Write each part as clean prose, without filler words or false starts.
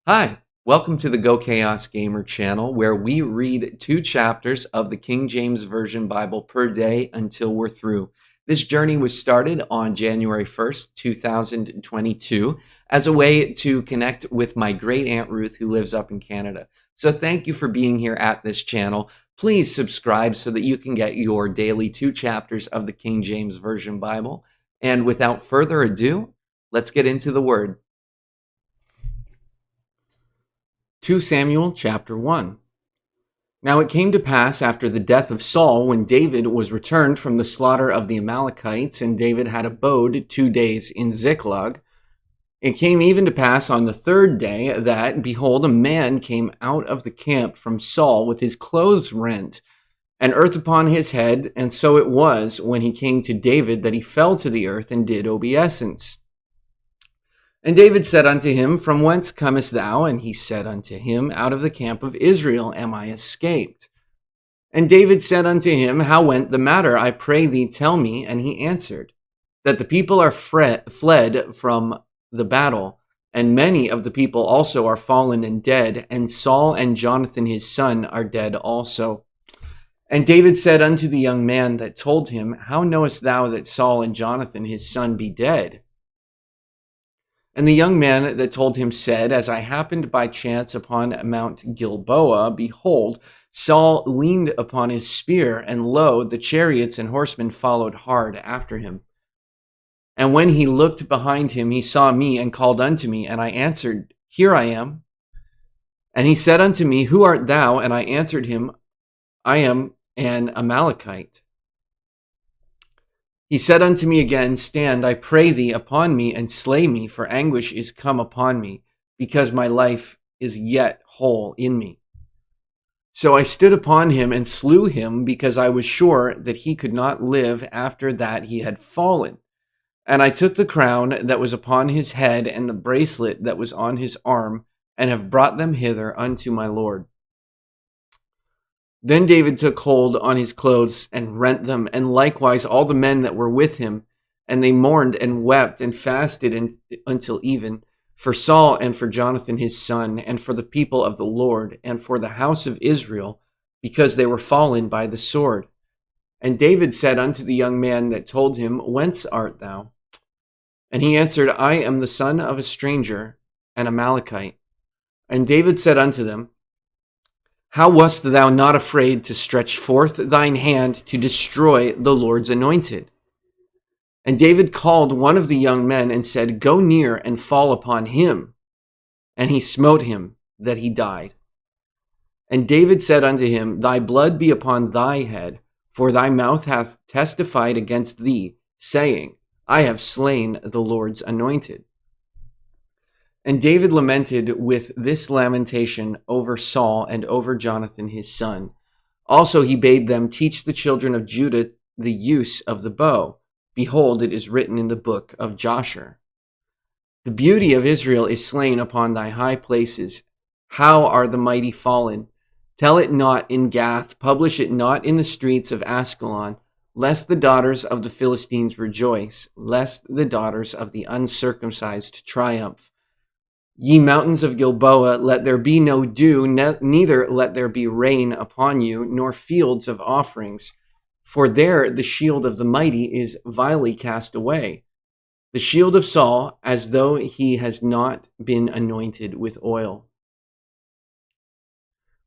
Hi, welcome to the GoChaosGamer channel, where we read 2 chapters of the King James Version Bible per day until we're through. This journey was started on January 1st, 2022, as a way to connect with my great Aunt Ruth, who lives up in Canada. So thank you for being here at this channel. Please subscribe so that you can get your daily 2 chapters of the King James Version Bible. And without further ado, let's get into the Word. 2 Samuel chapter 1. Now it came to pass after the death of Saul, when David was returned from the slaughter of the Amalekites, and David had abode 2 days in Ziklag. It came even to pass on the 3rd day that, behold, a man came out of the camp from Saul with his clothes rent, and earth upon his head. And so it was, when he came to David, that he fell to the earth and did obeisance. And David said unto him, From whence comest thou? And he said unto him, Out of the camp of Israel am I escaped. And David said unto him, How went the matter? I pray thee, tell me. And he answered, That the people are fled from the battle, and many of the people also are fallen and dead, and Saul and Jonathan his son are dead also. And David said unto the young man that told him, How knowest thou that Saul and Jonathan his son be dead? And the young man that told him said, As I happened by chance upon Mount Gilboa, behold, Saul leaned upon his spear, and lo, the chariots and horsemen followed hard after him. And when he looked behind him, he saw me, and called unto me, and I answered, Here I am. And he said unto me, Who art thou? And I answered him, I am an Amalekite. He said unto me again, Stand, I pray thee, upon me, and slay me, for anguish is come upon me, because my life is yet whole in me. So I stood upon him and slew him, because I was sure that he could not live after that he had fallen. And I took the crown that was upon his head and the bracelet that was on his arm, and have brought them hither unto my Lord. Then David took hold on his clothes and rent them, and likewise all the men that were with him. And they mourned and wept and fasted until even, for Saul and for Jonathan his son, and for the people of the Lord, and for the house of Israel, because they were fallen by the sword. And David said unto the young man that told him, Whence art thou? And he answered, I am the son of a stranger, an Amalekite. And David said unto them, How wast thou not afraid to stretch forth thine hand to destroy the Lord's anointed? And David called one of the young men and said, Go near and fall upon him. And he smote him, that he died. And David said unto him, Thy blood be upon thy head, for thy mouth hath testified against thee, saying, I have slain the Lord's anointed. And David lamented with this lamentation over Saul and over Jonathan his son. Also he bade them teach the children of Judah the use of the bow. Behold, it is written in the book of Joshua. The beauty of Israel is slain upon thy high places. How are the mighty fallen? Tell it not in Gath, publish it not in the streets of Askelon, lest the daughters of the Philistines rejoice, lest the daughters of the uncircumcised triumph. Ye mountains of Gilboa, let there be no dew, neither let there be rain upon you, nor fields of offerings. For there the shield of the mighty is vilely cast away, the shield of Saul, as though he has not been anointed with oil.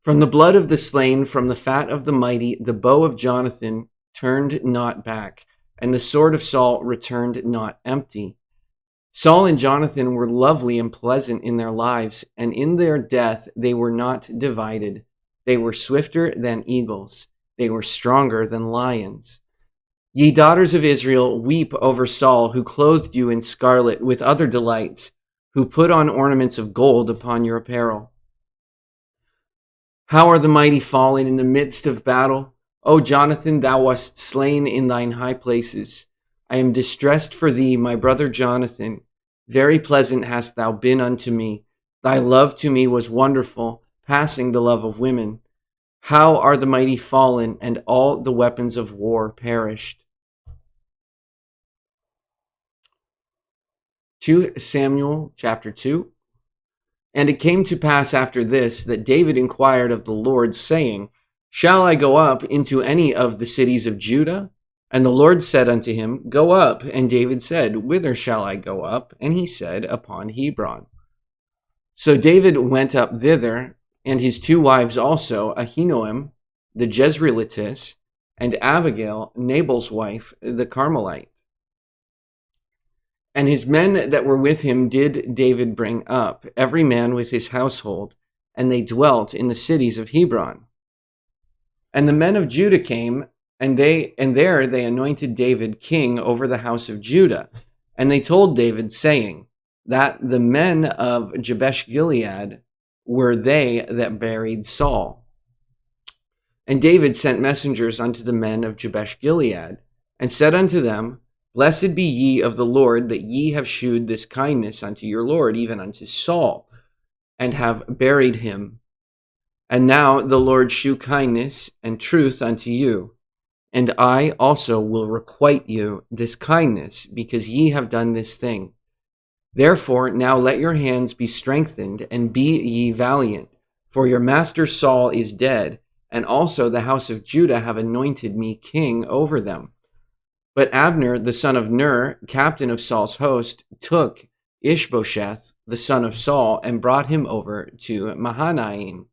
From the blood of the slain, from the fat of the mighty, the bow of Jonathan turned not back, and the sword of Saul returned not empty. Saul and Jonathan were lovely and pleasant in their lives, and in their death they were not divided. They were swifter than eagles. They were stronger than lions. Ye daughters of Israel, weep over Saul, who clothed you in scarlet with other delights, who put on ornaments of gold upon your apparel. How are the mighty fallen in the midst of battle? O Jonathan, thou wast slain in thine high places. I am distressed for thee, my brother Jonathan. Very pleasant hast thou been unto me. Thy love to me was wonderful, passing the love of women. How are the mighty fallen, and all the weapons of war perished? 2 Samuel chapter 2. And it came to pass after this that David inquired of the Lord, saying, Shall I go up into any of the cities of Judah? And the Lord said unto him, Go up. And David said, Whither shall I go up? And he said, Upon Hebron. So David went up thither, and his two wives also, Ahinoam the Jezreelitess, and Abigail, Nabal's wife, the Carmelite. And his men that were with him did David bring up, every man with his household, and they dwelt in the cities of Hebron. And the men of Judah came, and there they anointed David king over the house of Judah. And they told David, saying, that the men of Jabesh Gilead were they that buried Saul. And David sent messengers unto the men of Jabesh Gilead, and said unto them, Blessed be ye of the Lord, that ye have shewed this kindness unto your Lord, even unto Saul, and have buried him. And now the Lord shew kindness and truth unto you, and I also will requite you this kindness, because ye have done this thing. Therefore now let your hands be strengthened, and be ye valiant, for your master Saul is dead, and also the house of Judah have anointed me king over them. But Abner, the son of Ner, captain of Saul's host, took Ishbosheth, the son of Saul, and brought him over to Mahanaim,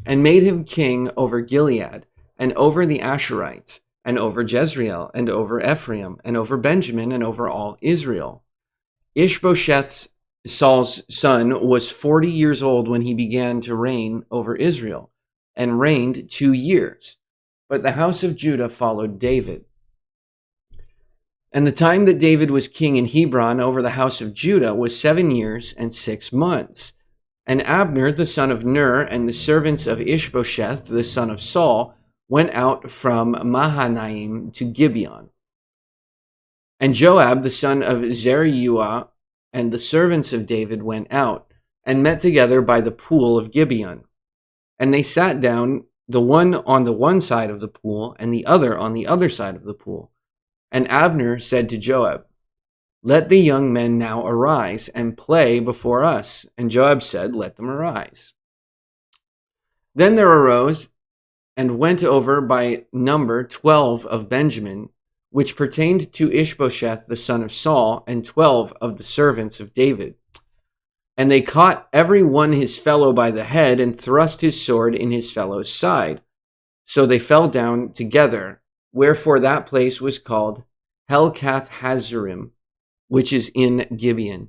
and made him king over Gilead, and over the Asherites, and over Jezreel, and over Ephraim, and over Benjamin, and over all Israel. Ishbosheth, Saul's son, was 40 years old when he began to reign over Israel, and reigned 2 years. But the house of Judah followed David. And the time that David was king in Hebron over the house of Judah was 7 years and 6 months. And Abner, the son of Ner, and the servants of Ishbosheth, the son of Saul, went out from Mahanaim to Gibeon. And Joab, the son of Zeruiah, and the servants of David went out, and met together by the pool of Gibeon. And they sat down, the one on the one side of the pool, and the other on the other side of the pool. And Abner said to Joab, Let the young men now arise, and play before us. And Joab said, Let them arise. Then there arose, and went over by number 12 of Benjamin, which pertained to Ishbosheth the son of Saul, and 12 of the servants of David. And they caught every one his fellow by the head, and thrust his sword in his fellow's side. So they fell down together, wherefore that place was called Helkath Hazarim, which is in Gibeon.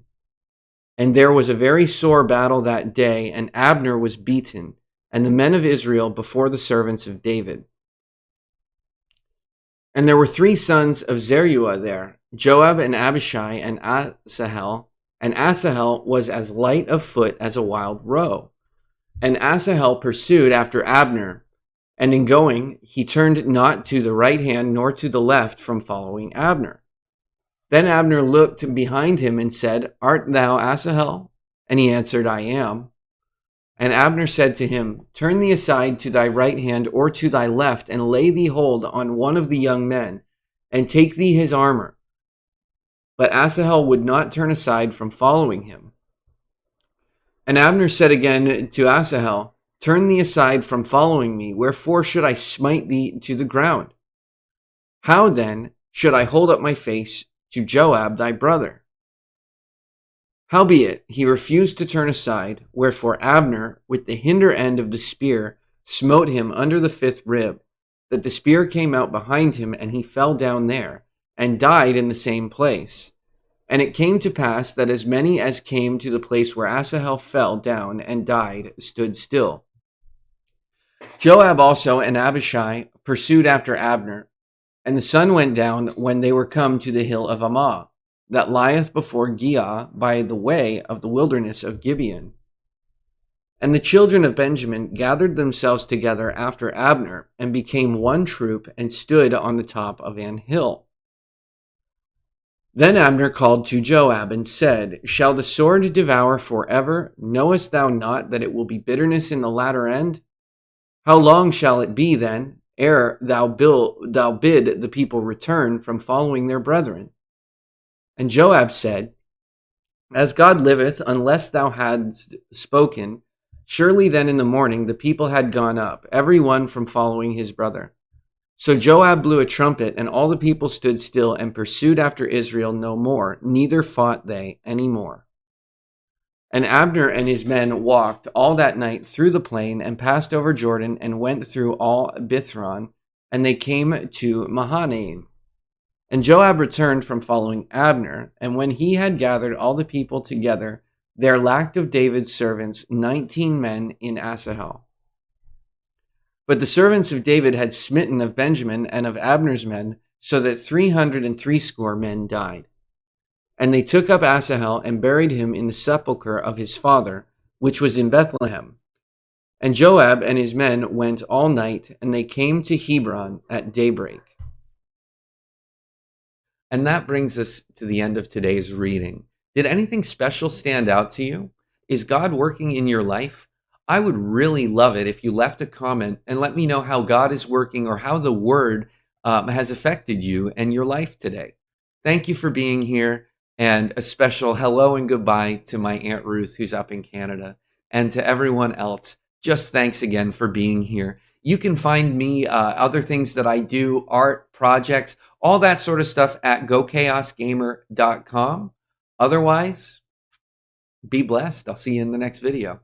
And there was a very sore battle that day, and Abner was beaten, and the men of Israel before the servants of David. And there were 3 sons of Zeruiah there, Joab and Abishai and Asahel. And Asahel was as light of foot as a wild roe. And Asahel pursued after Abner, and in going he turned not to the right hand nor to the left from following Abner. Then Abner looked behind him and said, Art thou Asahel? And he answered, I am. And Abner said to him, Turn thee aside to thy right hand or to thy left, and lay thee hold on one of the young men, and take thee his armor. But Asahel would not turn aside from following him. And Abner said again to Asahel, Turn thee aside from following me, wherefore should I smite thee to the ground? How then should I hold up my face to Joab thy brother? Howbeit he refused to turn aside, wherefore Abner, with the hinder end of the spear, smote him under the 5th rib, that the spear came out behind him, and he fell down there, and died in the same place. And it came to pass that as many as came to the place where Asahel fell down and died stood still. Joab also and Abishai pursued after Abner, and the sun went down when they were come to the hill of Ammah, that lieth before Giah by the way of the wilderness of Gibeon. And the children of Benjamin gathered themselves together after Abner, and became one troop, and stood on the top of an hill. Then Abner called to Joab, and said, Shall the sword devour forever? Knowest thou not that it will be bitterness in the latter end? How long shall it be then, ere thou bid the people return from following their brethren? And Joab said, As God liveth, unless thou hadst spoken, surely then in the morning the people had gone up, every one from following his brother. So Joab blew a trumpet, and all the people stood still and pursued after Israel no more, neither fought they any more. And Abner and his men walked all that night through the plain and passed over Jordan and went through all Bithron, and they came to Mahanaim. And Joab returned from following Abner, and when he had gathered all the people together, there lacked of David's servants 19 men in Asahel. But the servants of David had smitten of Benjamin and of Abner's men, so that 360 men died. And they took up Asahel and buried him in the sepulchre of his father, which was in Bethlehem. And Joab and his men went all night, and they came to Hebron at daybreak. And that brings us to the end of today's reading. Did anything special stand out to you? Is God working in your life? I would really love it if you left a comment and let me know how God is working or how the Word has affected you and your life today. Thank you for being here, and a special hello and goodbye to my Aunt Ruth, who's up in Canada, and to everyone else. Just thanks again for being here. You can find me, other things that I do, art, projects, all that sort of stuff at GoChaosGamer.com. Otherwise, be blessed. I'll see you in the next video.